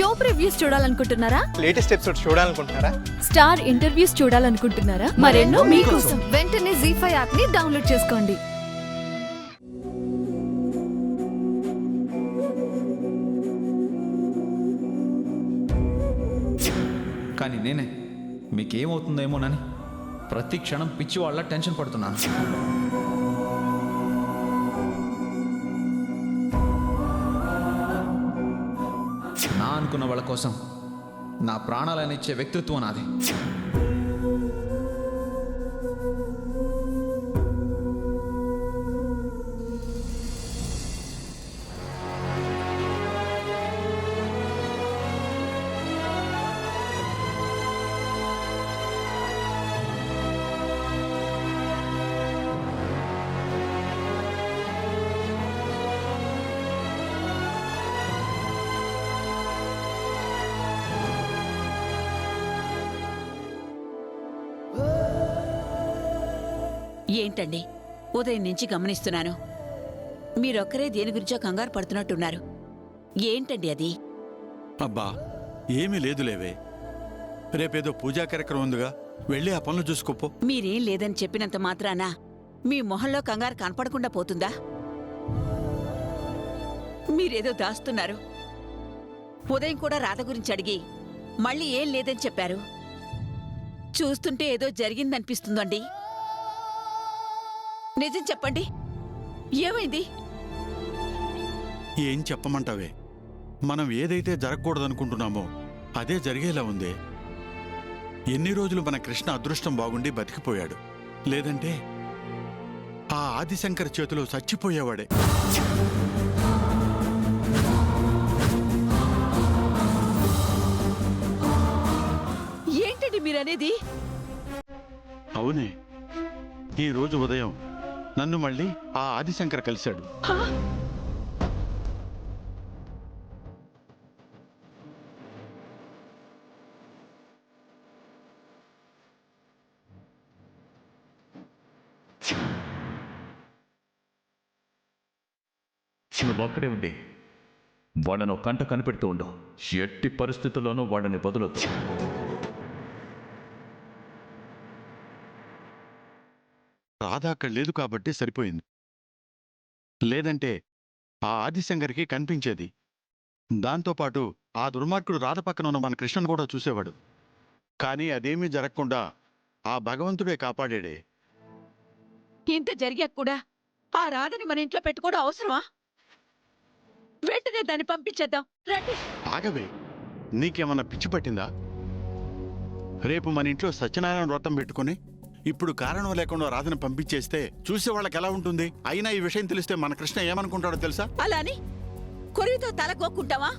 Show previews చూడాలనుకుంటున్నారా? Latest episode చూడాలనుకుంటున్నారా? Star interviews చూడాలనుకుంటున్నారా? మరెన్నో మీకోసం వెంటనే ZEE5 యాప్ ని డౌన్లోడ్ చేసుకోండి. కానీ నేనే మీకేమవుతుందేమోనని ప్రతి క్షణం పిచ్చి వాళ్ళ టెన్షన్ పడుతున్నాను. నా అనుకున్న వాళ్ళ కోసం నా ప్రాణాలను ఇచ్చే వ్యక్తిత్వం నాది. ఏంటండి, ఉదయం నుంచి గమనిస్తున్నాను. మీరొక్కరే దేని గురించో కంగారు పడుతున్నట్టున్నారు. ఏంటండి అది? అబ్బా, ఏమీ లేదులేవే. రేపేదో పూజా కార్యక్రమం ఉందిగా, వెళ్ళి ఆ పనులు చూసుకోపో. మీరేం లేదని చెప్పినంత మాత్రాన మీ మొహంలో కంగారు కనపడకుండా పోతుందా? మీరేదో దాస్తున్నారు. ఉదయం కూడా రాధ గురించి అడిగి మళ్ళీ ఏం లేదని చెప్పారు. చూస్తుంటే ఏదో జరిగిందనిపిస్తుందండి. నిజం చెప్పండి, ఏమైంది? ఏం చెప్పమంటావే? మనం ఏదైతే జరగకూడదనుకుంటున్నామో అదే జరిగేలా ఉంది. ఎన్ని రోజులు మన కృష్ణ అదృష్టం బాగుండి బతికిపోయాడు, లేదంటే ఆ ఆదిశంకర్ చేతిలో చచ్చిపోయేవాడే. ఏంటండి మీరనేది? అవునే, ఈ రోజు ఉదయం నన్ను మళ్ళీ ఆ ఆదిశంకర్ కలిశాడు. నువ్వు ఒక్కడే ఉండి వాళ్ళను కంట కనిపెడుతూ ఉండు. ఎట్టి పరిస్థితుల్లోనూ వాళ్ళని వదలొద్దు. రాధ అక్కడ లేదు కాబట్టి సరిపోయింది, లేదంటే ఆ ఆదిశంకర్కి కనిపించేది. దాంతోపాటు ఆ దుర్మార్గుడు రాధ పక్కన ఉన్న మన కృష్ణను కూడా చూసేవాడు. కానీ అదేమీ జరగకుండా ఆ భగవంతుడే కాపాడాడే. ఇంత జరిగాక కూడా ఆ రాధని మన ఇంట్లో పెట్టుకోవడం అవసరమా? వెంటనే దాన్ని పంపించేద్దాం రండి. ఆగవే, నీకేమన్నా పిచ్చి పట్టిందా? రేపు మన ఇంట్లో సత్యనారాయణ వ్రతం పెట్టుకుని ఇప్పుడు కారణం లేకుండా రాధని పంపించేస్తే చూసే వాళ్ళకి ఎలా ఉంటుంది? అయినా ఈ విషయం తెలిస్తే మన కృష్ణ ఏమనుకుంటాడో తెలుసా? అలాని కొరివితో తల కోక్కుంటావా?